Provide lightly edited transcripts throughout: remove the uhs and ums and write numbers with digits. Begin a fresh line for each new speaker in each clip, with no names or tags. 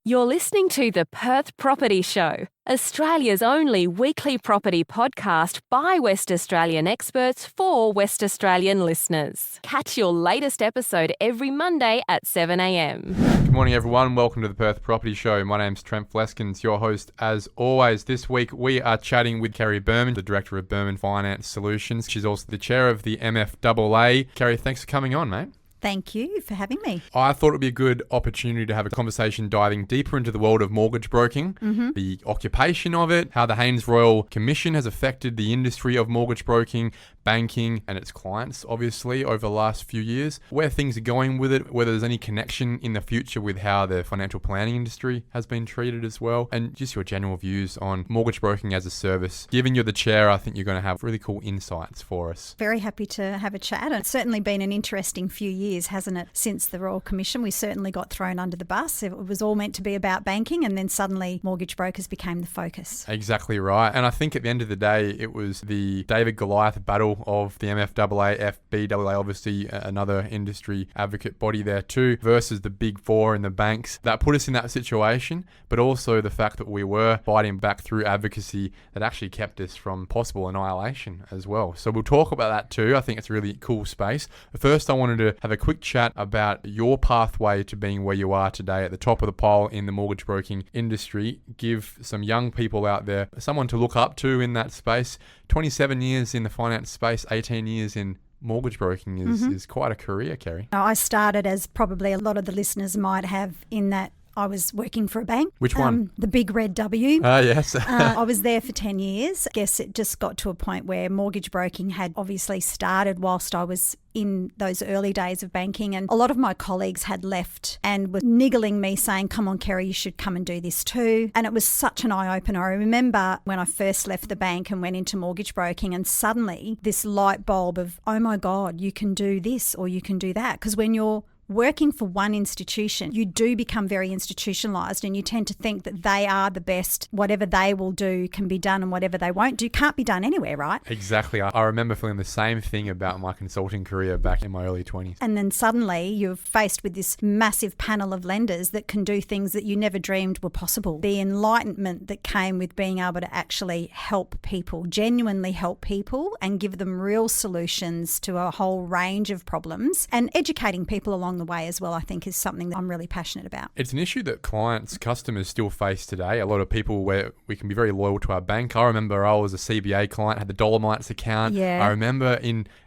You're listening to the Perth Property Show, Australia's only weekly property podcast by West Australian experts for West Australian listeners. Catch your latest episode every Monday at 7 a.m.
Good morning, everyone. Welcome to the Perth Property Show. My name's Trent Fleskins, your host as always. This week we are chatting with Kerri Buurman, the Director of Buurman Finance Solutions. She's also the Chair of the MFAA. Kerri, thanks for coming on, mate.
Thank you for having me.
I thought it would be a good opportunity to have a conversation diving deeper into the world of mortgage broking, the occupation of it, how the Haynes Royal Commission has affected the industry of mortgage broking, banking and its clients, obviously, over the last few years, where things are going with it, whether there's any connection in the future with how the financial planning industry has been treated as well, and just your general views on mortgage broking as a service. Given you're the chair, I think you're going to have really cool insights for us.
Very happy to have a chat. It's certainly been an interesting few years, hasn't it, since the Royal Commission? We certainly got thrown under the bus. It was all meant to be about banking, and then suddenly mortgage brokers became the focus.
Exactly right. And I think at the end of the day, it was the David Goliath battle of the MFAA, FBAA, obviously another industry advocate body there too, versus the big four and the banks that put us in that situation, but also the fact that we were fighting back through advocacy that actually kept us from possible annihilation as well. So we'll talk about that too. I think it's a really cool space. But first, I wanted to have a quick chat about your pathway to being where you are today at the top of the pile in the mortgage broking industry. Give some young people out there someone to look up to in that space. 27 years in the finance space, 18 years in mortgage broking is quite a career, Kerri.
I started, as probably a lot of the listeners might have, in that I was working for a bank.
Which one?
The big red W.
Yes.
I was there for 10 years. I guess it just got to a point where mortgage broking had obviously started whilst I was in those early days of banking, and a lot of my colleagues had left and were niggling me saying, come on, Kerri, you should come and do this too. And it was such an eye-opener. I remember when I first left the bank and went into mortgage broking, and suddenly this light bulb of, oh my God, you can do this or you can do that. Because when you're working for one institution, you do become very institutionalised, and you tend to think that they are the best. Whatever they will do can be done, and whatever they won't do can't be done anywhere, right?
Exactly. I remember feeling the same thing about my consulting career back in my early 20s.
And then suddenly you're faced with this massive panel of lenders that can do things that you never dreamed were possible. The enlightenment that came with being able to actually help people, genuinely help people, and give them real solutions to a whole range of problems, and educating people along the way as well, I think, is something that I'm really passionate about.
It's an issue that clients, customers still face today. A lot of people where we can be very loyal to our bank. I remember I was a CBA client, had the Dolomites account.
Yeah.
I remember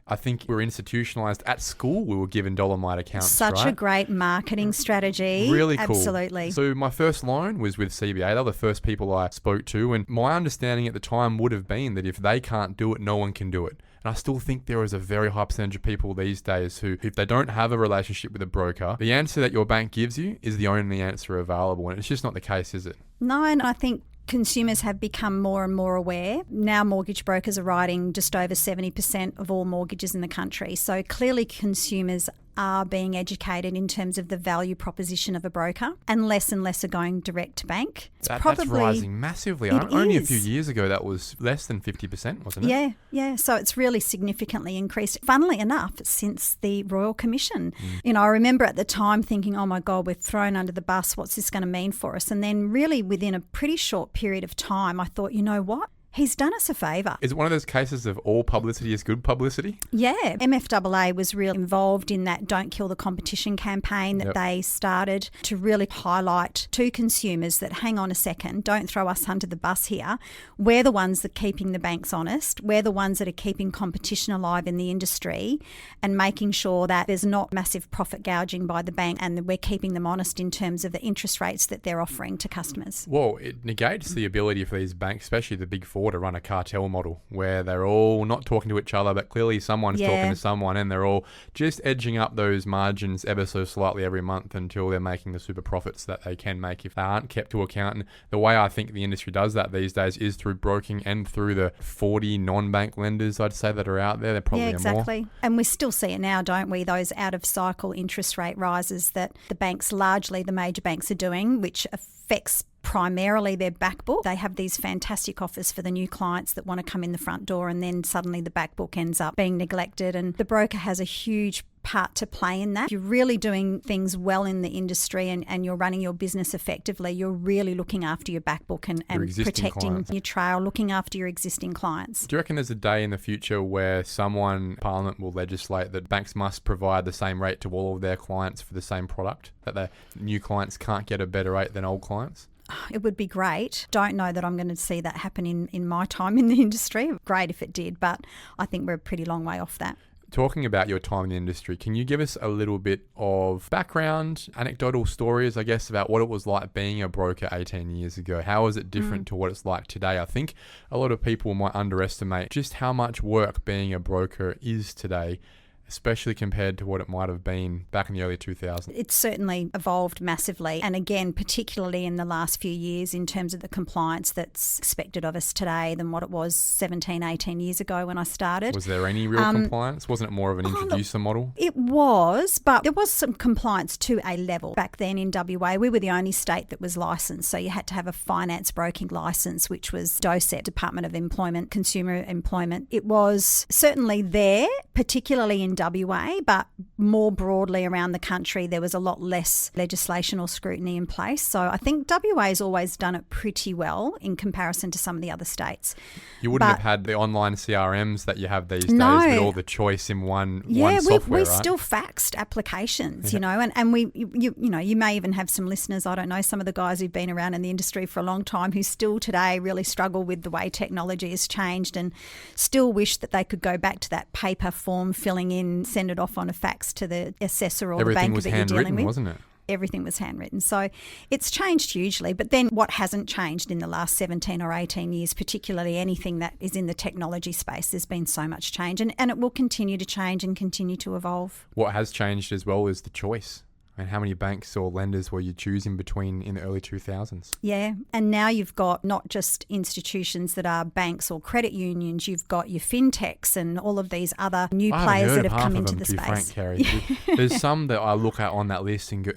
I think we were institutionalised at school. We were given Dolomite accounts.
Such a great marketing strategy.
Really cool.
Absolutely.
So my first loan was with CBA. They were the first people I spoke to. And my understanding at the time would have been that if they can't do it, no one can do it. And I still think there is a very high percentage of people these days who, if they don't have a relationship with a broker, the answer that your bank gives you is the only answer available. And it's just not the case, is it?
No, and I think consumers have become more and more aware. Now mortgage brokers are writing just over 70% of all mortgages in the country. So clearly consumers are being educated in terms of the value proposition of a broker, and less are going direct to bank.
That's rising massively. Only a few years ago, that was less than 50%, wasn't it?
Yeah. So it's really significantly increased, funnily enough, since the Royal Commission. I remember at the time thinking, oh my God, we're thrown under the bus. What's this going to mean for us? And then really within a pretty short period of time, I thought, you know what? He's done us a favour.
Is it one of those cases of all publicity is good publicity?
Yeah. MFAA was really involved in that Don't Kill the Competition campaign that they started to really highlight to consumers that, hang on a second, don't throw us under the bus here. We're the ones that are keeping the banks honest. We're the ones that are keeping competition alive in the industry and making sure that there's not massive profit gouging by the bank, and that we're keeping them honest in terms of the interest rates that they're offering to customers.
Well, it negates the ability for these banks, especially the big four, to run a cartel model where they're all not talking to each other, but clearly someone's talking to someone, and they're all just edging up those margins ever so slightly every month until they're making the super profits that they can make if they aren't kept to account. And the way I think the industry does that these days is through broking and through the 40 non-bank lenders, I'd say, that are out there. They're probably
exactly.
more.
And we still see it now, don't we? Those out-of-cycle interest rate rises that the banks, largely the major banks, are doing, which affects primarily their back book. They have these fantastic offers for the new clients that want to come in the front door, and then suddenly the back book ends up being neglected, and the broker has a huge part to play in that. If you're really doing things well in the industry and you're running your business effectively, you're really looking after your back book and protecting
clients.
Your trail, looking after your existing clients.
Do you reckon there's a day in the future where Parliament will legislate that banks must provide the same rate to all of their clients for the same product, that their new clients can't get a better rate than old clients?
It would be great. Don't know that I'm going to see that happen in my time in the industry. Great if it did, but I think we're a pretty long way off that.
Talking about your time in the industry, can you give us a little bit of background, anecdotal stories, I guess, about what it was like being a broker 18 years ago? How is it different to what it's like today? I think a lot of people might underestimate just how much work being a broker is today, especially compared to what it might have been back in the early 2000s.
It's certainly evolved massively. And again, particularly in the last few years in terms of the compliance that's expected of us today than what it was 17, 18 years ago when I started.
Was there any real compliance? Wasn't it more of an introducer model?
It was, but there was some compliance to a level. Back then in WA, we were the only state that was licensed. So you had to have a finance broking license, which was DOSEP, Department of Employment, Consumer Employment. It was certainly there, particularly in WA, but more broadly around the country, there was a lot less legislation or scrutiny in place. So I think WA has always done it pretty well in comparison to some of the other states.
You wouldn't have had the online CRMs that you have these days with all the choice in one software,
we
right?
still faxed applications, and we, you may even have some listeners, I don't know, some of the guys who've been around in the industry for a long time who still today really struggle with the way technology has changed and still wish that they could go back to that paper form filling in, send it off on a fax to the assessor or the banker that you're dealing with.
Everything was handwritten, wasn't it?
Everything was handwritten. So it's changed hugely. But then what hasn't changed in the last 17 or 18 years, particularly anything that is in the technology space, there's been so much change and it will continue to change and continue to evolve.
What has changed as well is the choice. And how many banks or lenders were you choosing between in the early 2000s?
Yeah, and now you've got not just institutions that are banks or credit unions, you've got your fintechs and all of these other new players that have come into the space.
Frank, Kerri. There's some that I look at on that list and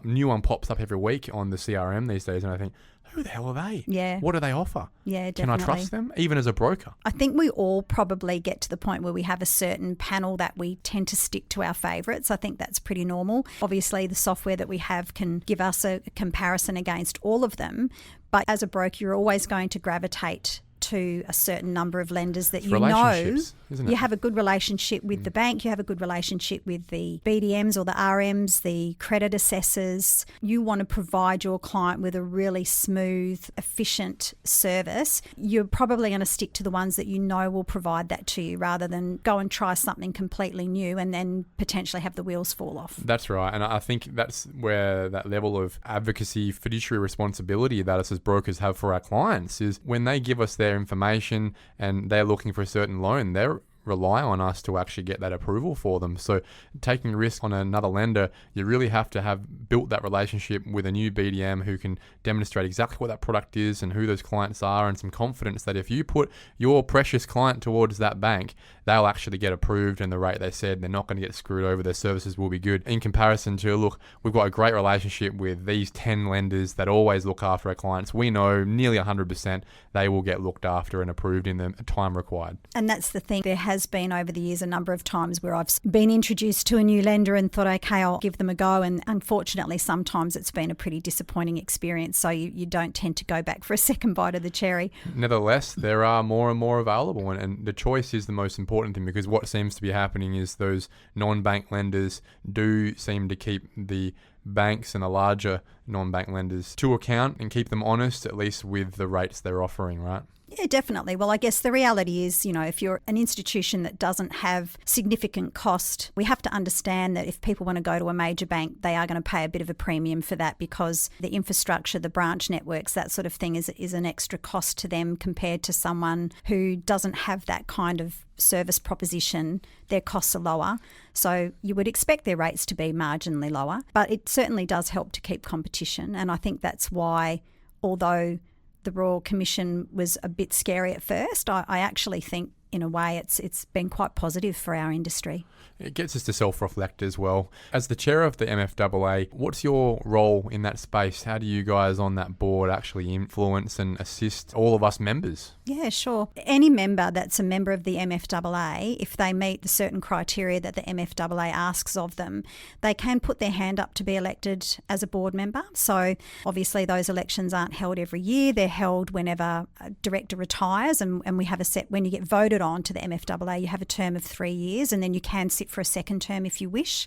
new one pops up every week on the CRM these days, and I think, who the hell are they?
Yeah.
What do they offer?
Yeah, definitely.
Can I trust them, even as a broker?
I think we all probably get to the point where we have a certain panel that we tend to stick to our favourites. I think that's pretty normal. Obviously, the software that we have can give us a comparison against all of them. But as a broker, you're always going to gravitate to a certain number of lenders that you know.
Isn't it?
You have a good relationship with the bank, you have a good relationship with the BDMs or the RMs, the credit assessors. You want to provide your client with a really smooth, efficient service. You're probably going to stick to the ones that you know will provide that to you rather than go and try something completely new and then potentially have the wheels fall off.
That's right. And I think that's where that level of advocacy, fiduciary responsibility that us as brokers have for our clients is when they give us their information and they're looking for a certain loan, they're rely on us to actually get that approval for them. So taking risk on another lender, you really have to have built that relationship with a new BDM who can demonstrate exactly what that product is and who those clients are, and some confidence that if you put your precious client towards that bank, they'll actually get approved and the rate they said, they're not going to get screwed over, their services will be good. In comparison to, look, we've got a great relationship with these 10 lenders that always look after our clients. We know nearly 100% they will get looked after and approved in the time required.
And that's the thing. There has been over the years a number of times where I've been introduced to a new lender and thought, okay, I'll give them a go. And unfortunately, sometimes it's been a pretty disappointing experience. So you don't tend to go back for a second bite of the cherry.
Nevertheless, there are more and more available. And the choice is the most important thing, because what seems to be happening is those non-bank lenders do seem to keep the banks and the larger non-bank lenders to account and keep them honest, at least with the rates they're offering, right?
Yeah, definitely. Well, I guess the reality is, if you're an institution that doesn't have significant cost, we have to understand that if people want to go to a major bank, they are going to pay a bit of a premium for that, because the infrastructure, the branch networks, that sort of thing is an extra cost to them compared to someone who doesn't have that kind of service proposition. Their costs are lower. So you would expect their rates to be marginally lower, but it certainly does help to keep competition. And I think that's why, although the Royal Commission was a bit scary at first, I actually think in a way, it's been quite positive for our industry.
It gets us to self-reflect as well. As the chair of the MFAA, what's your role in that space? How do you guys on that board actually influence and assist all of us members?
Yeah, sure. Any member that's a member of the MFAA, if they meet the certain criteria that the MFAA asks of them, they can put their hand up to be elected as a board member. So obviously those elections aren't held every year. They're held whenever a director retires, and we have a set, when you get voted on to the MFAA, you have a term of 3 years, and then you can sit for a second term if you wish.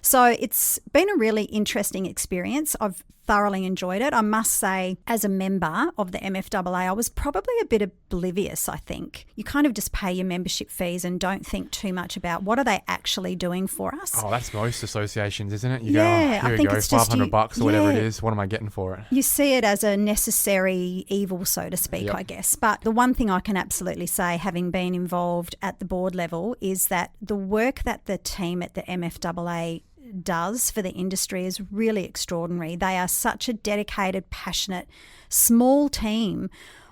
So it's been a really interesting experience. I've thoroughly enjoyed it. I must say, as a member of the MFAA, I was probably a bit oblivious, I think. You kind of just pay your membership fees and don't think too much about what are they actually doing for us.
Oh, that's most associations, isn't it? You
Yeah,
go,
I
here we
think
go,
it's just
$500 or whatever it is. What am I getting for it?
You see it as a necessary evil, so to speak,
Yep.
I guess. But the one thing I can absolutely say, having been involved at the board level, is that the work that the team at the MFAA does for the industry is really extraordinary. They are such a dedicated, passionate, small team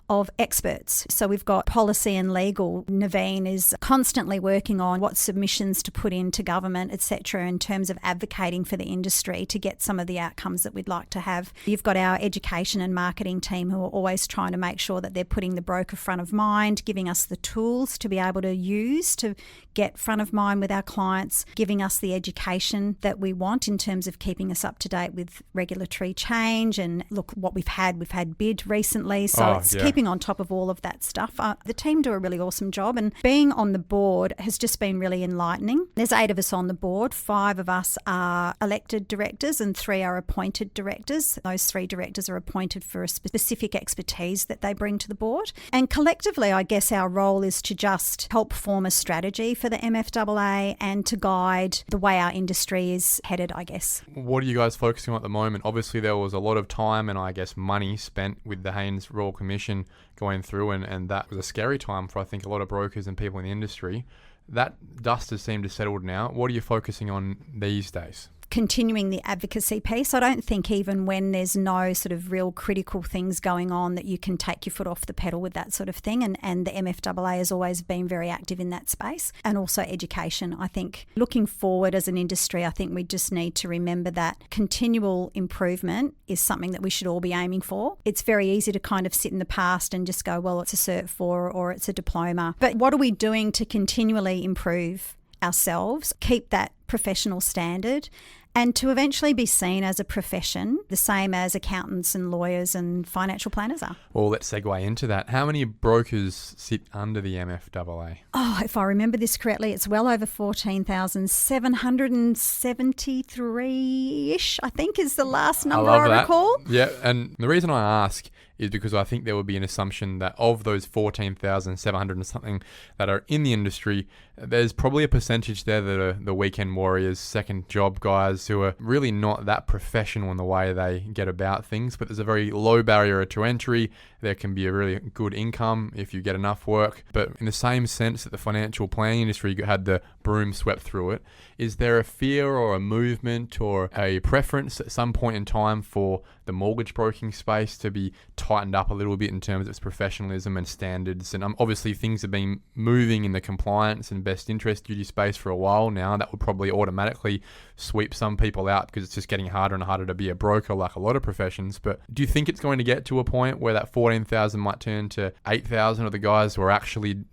of experts. So we've got policy and legal. Naveen is constantly working on what submissions to put into government, etc., in terms of advocating for the industry to get some of the outcomes that we'd like to have. You've got our education and marketing team who are always trying to make sure that they're putting the broker front of mind, giving us the tools to be able to use to get front of mind with our clients, giving us the education that we want in terms of keeping us up to date with regulatory change. And look, what we've had BID recently, so keeping on top of all of that stuff. The team do a really awesome job, and being on the board has just been really enlightening. There's 8 of us on the board. 5 of us are elected directors and 3 are appointed directors. Those 3 directors are appointed for a specific expertise that they bring to the board. And collectively, I guess our role is to just help form a strategy for the MFAA and to guide the way our industry is headed, I guess.
What are you guys focusing on at the moment? Obviously, there was a lot of time and I guess money spent with the Haynes Royal Commission going through, and that was a scary time for, I think, a lot of brokers and people in the industry. That dust has seemed to settle now. What are you focusing on these days?
Continuing the advocacy piece. I don't think even when there's no sort of real critical things going on that you can take your foot off the pedal with that sort of thing. And the MFAA has always been very active in that space. And also education. I think looking forward as an industry, I think we just need to remember that continual improvement is something that we should all be aiming for. It's very easy to kind of sit in the past and just go, well, it's a Cert 4 or it's a diploma. But what are we doing to continually improve ourselves, keep that professional standard, and to eventually be seen as a profession, the same as accountants and lawyers and financial planners are?
Well, let's segue into that. How many brokers sit under the MFAA?
Oh, if I remember this correctly, it's well over 14,773-ish, I think is the last number I recall.
Yeah, and the reason I ask is because I think there would be an assumption that of those 14,700 and something that are in the industry, there's probably a percentage there that are the weekend warriors, second job guys who are really not that professional in the way they get about things, but there's a very low barrier to entry. There can be a really good income if you get enough work. But in the same sense that the financial planning industry had the broom swept through it, is there a fear or a movement or a preference at some point in time for the mortgage broking space to be tightened up a little bit in terms of its professionalism and standards? And obviously things have been moving in the compliance and best interest duty space for a while now. That would probably automatically sweep some people out because it's just getting harder and harder to be a broker like a lot of professions. But do you think it's going to get to a point where that 14,000 might turn to 8,000 of the guys who are actually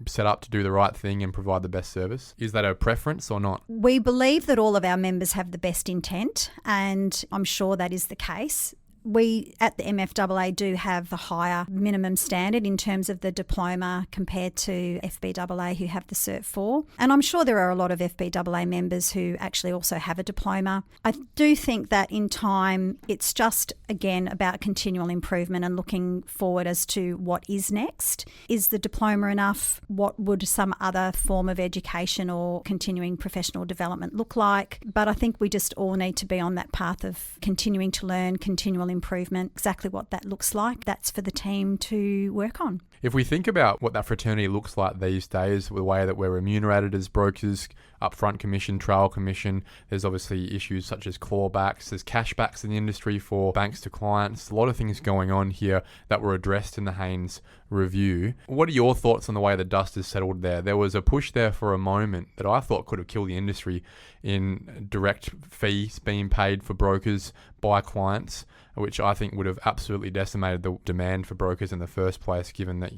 set up to do the right thing and provide the best service? Is that a preference or not?
We believe that all of our members have the best intent, and I'm sure that is the case. We at the MFAA do have the higher minimum standard in terms of the diploma compared to FBAA who have the Cert 4. And I'm sure there are a lot of FBAA members who actually also have a diploma. I do think that in time it's just, again, about continual improvement and looking forward as to what is next. Is the diploma enough? What would some other form of education or continuing professional development look like? But I think we just all need to be on that path of continuing to learn, continual improvement. Exactly what that looks like, that's for the team to work on.
If we think about what that fraternity looks like these days, the way that we're remunerated as brokers, upfront commission, trail commission. There's obviously issues such as clawbacks. There's cashbacks in the industry for banks to clients. A lot of things going on here that were addressed in the Haynes review. What are your thoughts on the way the dust has settled there? There was a push there for a moment that I thought could have killed the industry in direct fees being paid for brokers by clients, which I think would have absolutely decimated the demand for brokers in the first place, given that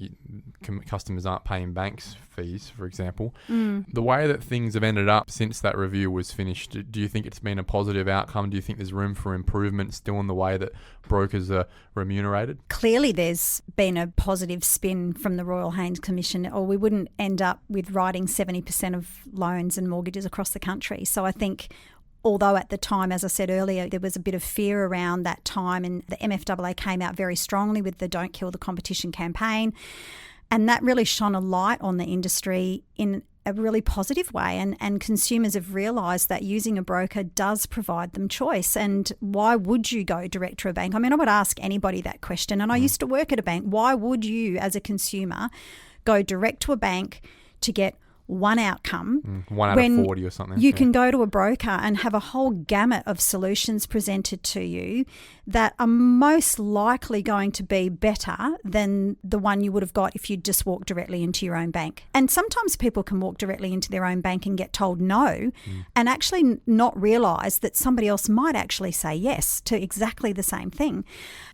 customers aren't paying banks fees, for example. The way that things have ended up since that review was finished, do you think it's been a positive outcome? Do you think there's room for improvement still in the way that brokers are remunerated?
Clearly there's been a positive spin from the Royal Haynes Commission, or we wouldn't end up with writing 70% of loans and mortgages across the country. So I think, although at the time, as I said earlier, there was a bit of fear around that time, and the MFAA came out very strongly with the Don't Kill the Competition campaign, and that really shone a light on the industry in a really positive way, and consumers have realised that using a broker does provide them choice. And why would you go direct to a bank? I mean, I would ask anybody that question, and I used to work at a bank. Why would you, as a consumer, go direct to a bank to get one outcome?
One out of 40 or something.
You can go to a broker and have a whole gamut of solutions presented to you that are most likely going to be better than the one you would have got if you just walked directly into your own bank. And sometimes people can walk directly into their own bank and get told no, and actually not realise that somebody else might actually say yes to exactly the same thing.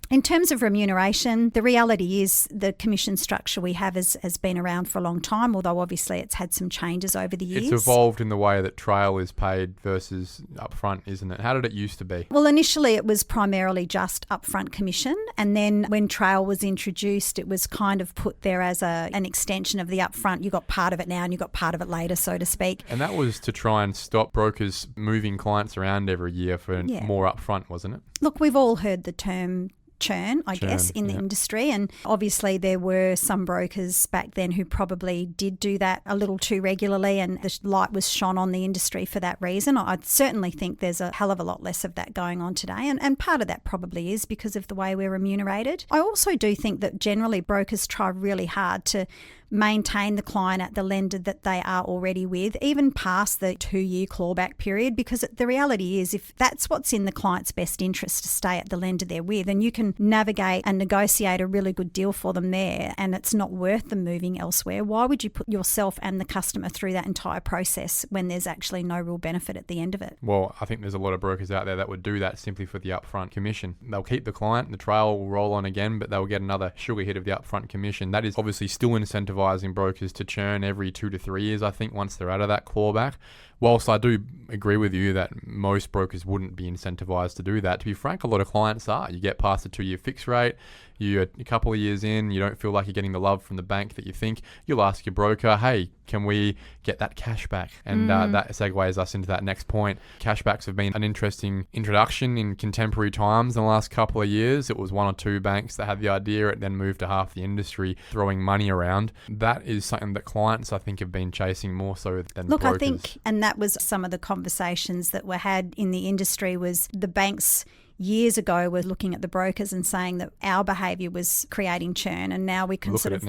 In terms of remuneration, the reality is the commission structure we have has been around for a long time, although obviously it's had some changes over the years.
It's evolved in the way that trail is paid versus upfront, isn't it? How did it used to be?
Well, initially it was primarily just upfront commission, and then when trail was introduced, it was kind of put there as an extension of the upfront. You got part of it now and you got part of it later, so to speak.
And that was to try and stop brokers moving clients around every year for more upfront, wasn't it?
Look, we've all heard the term churn, I guess, in the industry. And obviously there were some brokers back then who probably did do that a little too regularly, and the light was shone on the industry for that reason. I certainly think there's a hell of a lot less of that going on today. And part of that probably is because of the way we're remunerated. I also do think that generally brokers try really hard to maintain the client at the lender that they are already with, even past the 2-year clawback period, because the reality is if that's what's in the client's best interest to stay at the lender they're with, and you can navigate and negotiate a really good deal for them there and it's not worth them moving elsewhere, why would you put yourself and the customer through that entire process when there's actually no real benefit at the end of it?
Well, I think there's a lot of brokers out there that would do that simply for the upfront commission. They'll keep the client, the trail will roll on again, but they'll get another sugar hit of the upfront commission. That is obviously still incentivizing brokers to churn every 2 to 3 years, I think, once they're out of that clawback. Whilst I do agree with you that most brokers wouldn't be incentivized to do that, to be frank, a lot of clients are. You get past the 2-year fixed rate, you're a couple of years in, you don't feel like you're getting the love from the bank that you think, you'll ask your broker, hey, can we get that cash back? And that segues us into that next point. Cashbacks have been an interesting introduction in contemporary times in the last couple of years. It was 1 or 2 banks that had the idea, it then moved to half the industry throwing money around. That is something that clients, I think, have been chasing more so than brokers.
I think, and that was some of the conversations that were had in the industry, was the banks years ago were looking at the brokers and saying that our behaviour was creating churn, and now we can sort of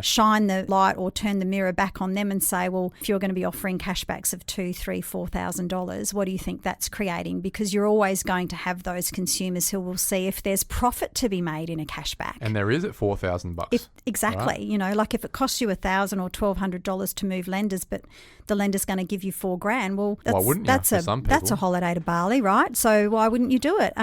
shine the light or turn the mirror back on them and say, well, if you're going to be offering cashbacks of $2,000, $3,000, $4,000, what do you think that's creating? Because you're always going to have those consumers who will see if there's profit to be made in a cashback.
And there is at $4,000.
Exactly. Right. You know, like if it costs you $1,000 or $1,200 to move lenders, but the lender's going to give you $4,000, well,
why wouldn't you?
That's a holiday to Bali, right? So why wouldn't you do it?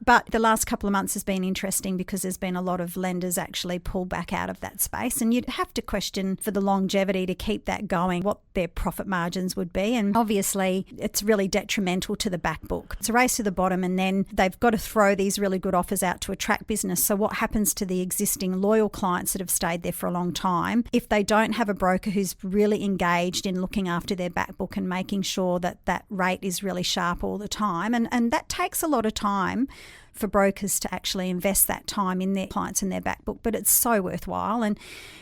But the last couple of months has been interesting because there's been a lot of lenders actually pull back out of that space, and you'd have to question for the longevity to keep that going what their profit margins would be. And obviously it's really detrimental to the back book. It's a race to the bottom, and then they've got to throw these really good offers out to attract business. So what happens to the existing loyal clients that have stayed there for a long time if they don't have a broker who's really engaged in looking after their back book and making sure that that rate is really sharp all the time? And that takes a lot of time for brokers to actually invest that time in their clients and their back book, but it's so worthwhile. And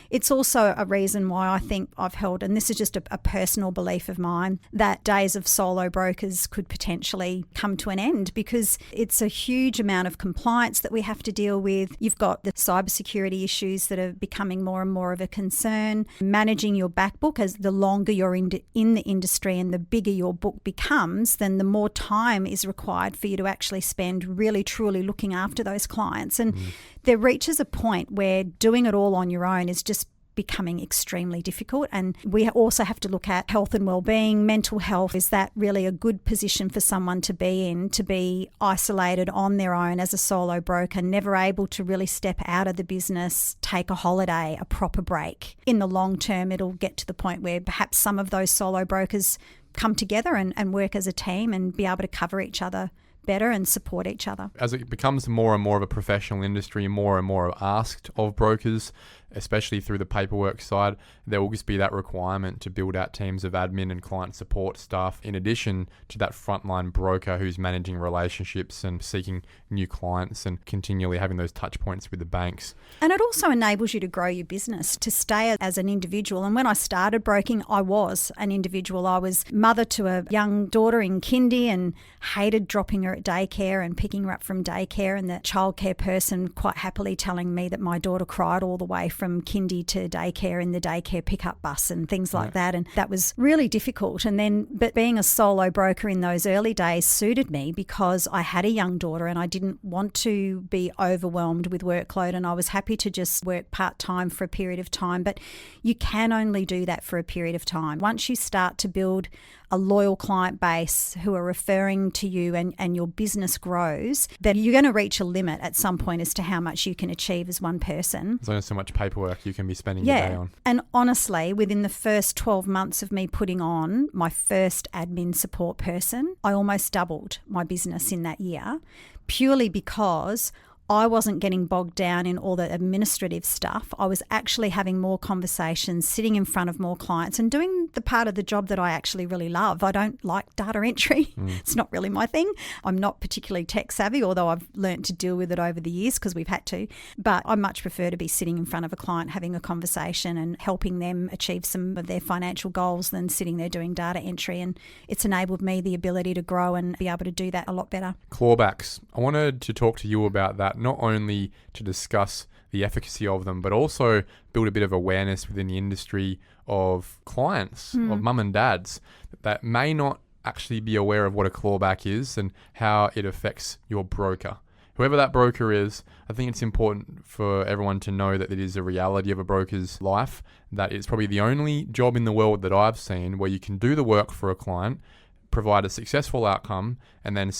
it's also a reason why I think I've held, and this is just a personal belief of mine, that days of solo brokers could potentially come to an end, because it's a huge amount of compliance that we have to deal with. You've got the cybersecurity issues that are becoming more and more of a concern. Managing your back book, as the longer you're in the industry and the bigger your book becomes, then the more time is required for you to actually spend really truly looking after those clients. And there reaches a point where doing it all on your own is just becoming extremely difficult. And we also have to look at health and well-being, mental health. Is that really a good position for someone to be in, to be isolated on their own as a solo broker, never able to really step out of the business, take a holiday, a proper break? In the long term, it'll get to the point where perhaps some of those solo brokers come together and work as a team and be able to cover each other better and support each other.
As it becomes more and more of a professional industry, more and more asked of brokers, especially through the paperwork side, there will just be that requirement to build out teams of admin and client support staff, in addition to that frontline broker who's managing relationships and seeking new clients and continually having those touch points with the banks.
And it also enables you to grow your business, to stay as an individual. And when I started broking, I was an individual. I was mother to a young daughter in kindy and hated dropping her at daycare and picking her up from daycare, and the childcare person quite happily telling me that my daughter cried all the way from kindy to daycare in the daycare pickup bus and things like that. And that was really difficult. But being a solo broker in those early days suited me, because I had a young daughter and I didn't want to be overwhelmed with workload, and I was happy to just work part-time for a period of time. But you can only do that for a period of time. Once you start to build a loyal client base who are referring to you and your business grows, then you're going to reach a limit at some point as to how much you can achieve as one person.
There's only so much paperwork you can be spending your day on.
And honestly, within the first 12 months of me putting on my first admin support person, I almost doubled my business in that year, purely because I wasn't getting bogged down in all the administrative stuff. I was actually having more conversations, sitting in front of more clients and doing the part of the job that I actually really love. I don't like data entry. It's not really my thing. I'm not particularly tech savvy, although I've learnt to deal with it over the years because we've had to. But I much prefer to be sitting in front of a client, having a conversation and helping them achieve some of their financial goals than sitting there doing data entry. And it's enabled me the ability to grow and be able to do that a lot better.
Clawbacks. I wanted to talk to you about that, not only to discuss the efficacy of them, but also build a bit of awareness within the industry of clients, of mum and dads that may not actually be aware of what a clawback is and how it affects your broker. Whoever that broker is, I think it's important for everyone to know that it is a reality of a broker's life, that it's probably the only job in the world that I've seen where you can do the work for a client, provide a successful outcome, and then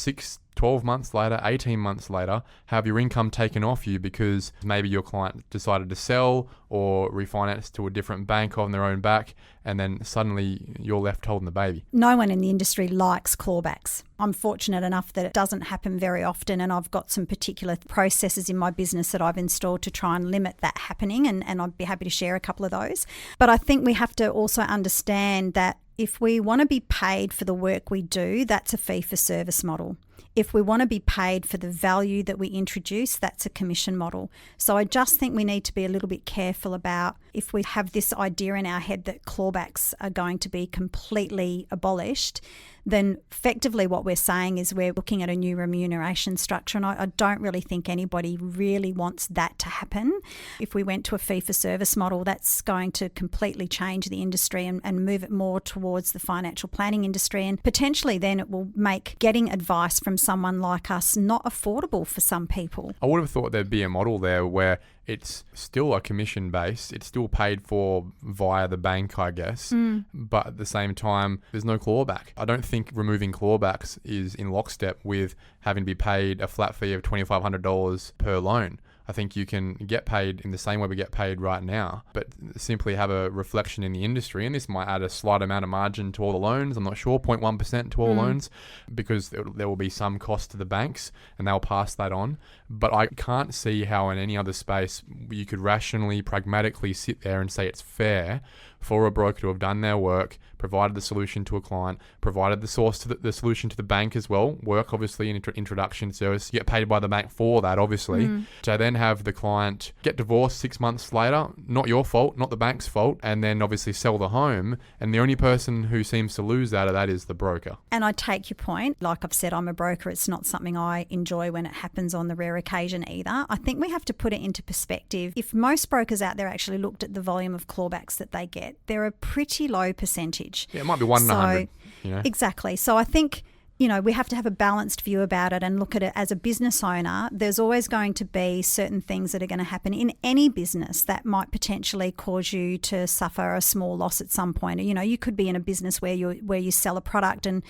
12 months later, 18 months later, have your income taken off you because maybe your client decided to sell or refinance to a different bank on their own back, and then suddenly you're left holding the baby. No
one in the industry likes clawbacks. I'm fortunate enough that it doesn't happen very often, and I've got some particular processes in my business that I've installed to try and limit that happening, and I'd be happy to share a couple of those. But I think we have to also understand that if we want to be paid for the work we do, that's a fee-for-service model. If we want to be paid for the value that we introduce, that's a commission model. So I just think we need to be a little bit careful about, if we have this idea in our head that clawbacks are going to be completely abolished, then effectively what we're saying is we're looking at a new remuneration structure, and I don't really think anybody really wants that to happen. If we went to a fee-for-service model, that's going to completely change the industry and move it more towards the financial planning industry, and potentially then it will make getting advice from someone like us not affordable for some people.
I would have thought there'd be a model there where it's still a commission base, it's still paid for via the bank, I guess, but at the same time, there's no clawback. I don't think removing clawbacks is in lockstep with having to be paid a flat fee of $2,500 per loan. I think you can get paid in the same way we get paid right now, but simply have a reflection in the industry. And this might add a slight amount of margin to all the loans. I'm not sure, 0.1% to all loans, because there will be some cost to the banks and they'll pass that on. But I can't see how in any other space you could rationally, pragmatically sit there and say it's fair for a broker to have done their work, provided the solution to a client, provided the source to the solution to the bank as well. Work, obviously, an introduction service. You get paid by the bank for that, obviously. To then have the client get divorced 6 months later, not your fault, not the bank's fault, and then obviously sell the home. And the only person who seems to lose out of that is the broker.
And I take your point. Like I've said, I'm a broker. It's not something I enjoy when it happens on the rare occasion either. I think we have to put it into perspective. If most brokers out there actually looked at the volume of clawbacks that they get, they're a pretty low percentage.
Yeah, it might be 1 in 100. You know?
Exactly. So I think, we have to have a balanced view about it and look at it as a business owner. There's always going to be certain things that are going to happen in any business that might potentially cause you to suffer a small loss at some point. You could be in a business where you sell a product and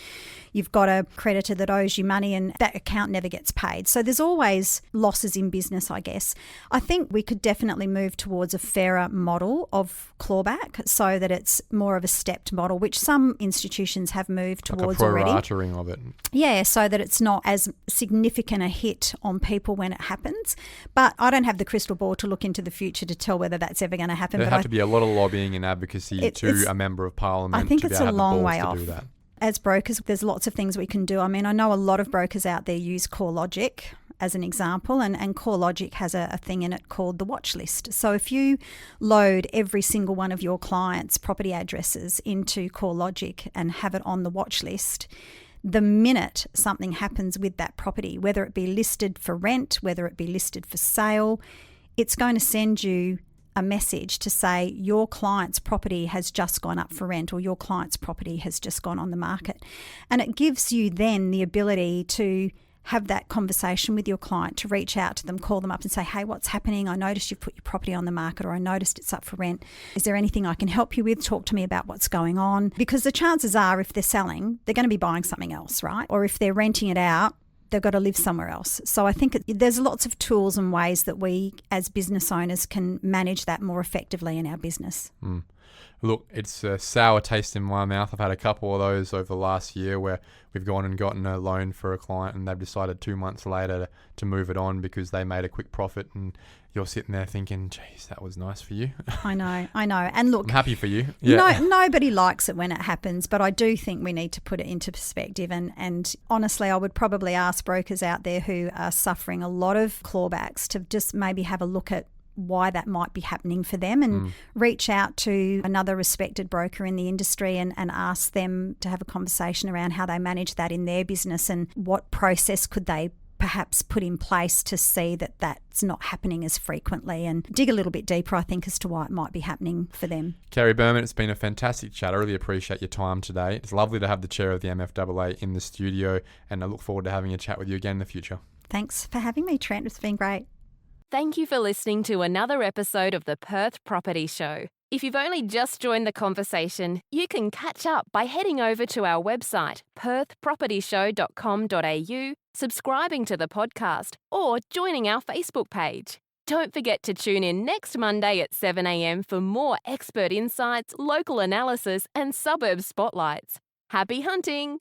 you've got a creditor that owes you money and that account never gets paid. So there's always losses in business, I guess. I think we could definitely move towards a fairer model of clawback so that it's more of a stepped model, which some institutions have moved towards already.
Like a pro-ratering of it.
Yeah, so that it's not as significant a hit on people when it happens. But I don't have the crystal ball to look into the future to tell whether that's ever going to happen.
There have to be a lot of lobbying and advocacy to a member of parliament.
I think it's a long way
off.
off.
Do that.
As brokers, there's lots of things we can do. I mean, I know a lot of brokers out there use CoreLogic as an example, and CoreLogic has a thing in it called the watch list. So if you load every single one of your clients' property addresses into CoreLogic and have it on the watch list, the minute something happens with that property, whether it be listed for rent, whether it be listed for sale, it's going to send you a message to say your client's property has just gone up for rent or your client's property has just gone on the market. And it gives you then the ability to have that conversation with your client, to reach out to them, call them up and say, hey, what's happening? I noticed you've put your property on the market, or I noticed it's up for rent. Is there anything I can help you with? Talk to me about what's going on. Because the chances are if they're selling, they're going to be buying something else, right? Or if they're renting it out, they've got to live somewhere else. So I think there's lots of tools and ways that we as business owners can manage that more effectively in our business.
Look, it's a sour taste in my mouth. I've had a couple of those over the last year where we've gone and gotten a loan for a client and they've decided 2 months later to move it on because they made a quick profit, and you're sitting there thinking, geez, that was nice for you.
I know. And look,
I'm happy for you. Yeah.
Nobody likes it when it happens, but I do think we need to put it into perspective. And honestly, I would probably ask brokers out there who are suffering a lot of clawbacks to just maybe have a look at why that might be happening for them and reach out to another respected broker in the industry and ask them to have a conversation around how they manage that in their business and what process could they perhaps put in place to see that that's not happening as frequently, and dig a little bit deeper, I think, as to why it might be happening for them.
Kerri Buurman, it's been a fantastic chat. I really appreciate your time today. It's lovely to have the chair of the MFAA in the studio, and I look forward to having a chat with you again in the future.
Thanks for having me, Trent. It's been great.
Thank you for listening to another episode of the Perth Property Show. If you've only just joined the conversation, you can catch up by heading over to our website, perthpropertyshow.com.au, subscribing to the podcast, or joining our Facebook page. Don't forget to tune in next Monday at 7 a.m. for more expert insights, local analysis, and suburb spotlights. Happy hunting!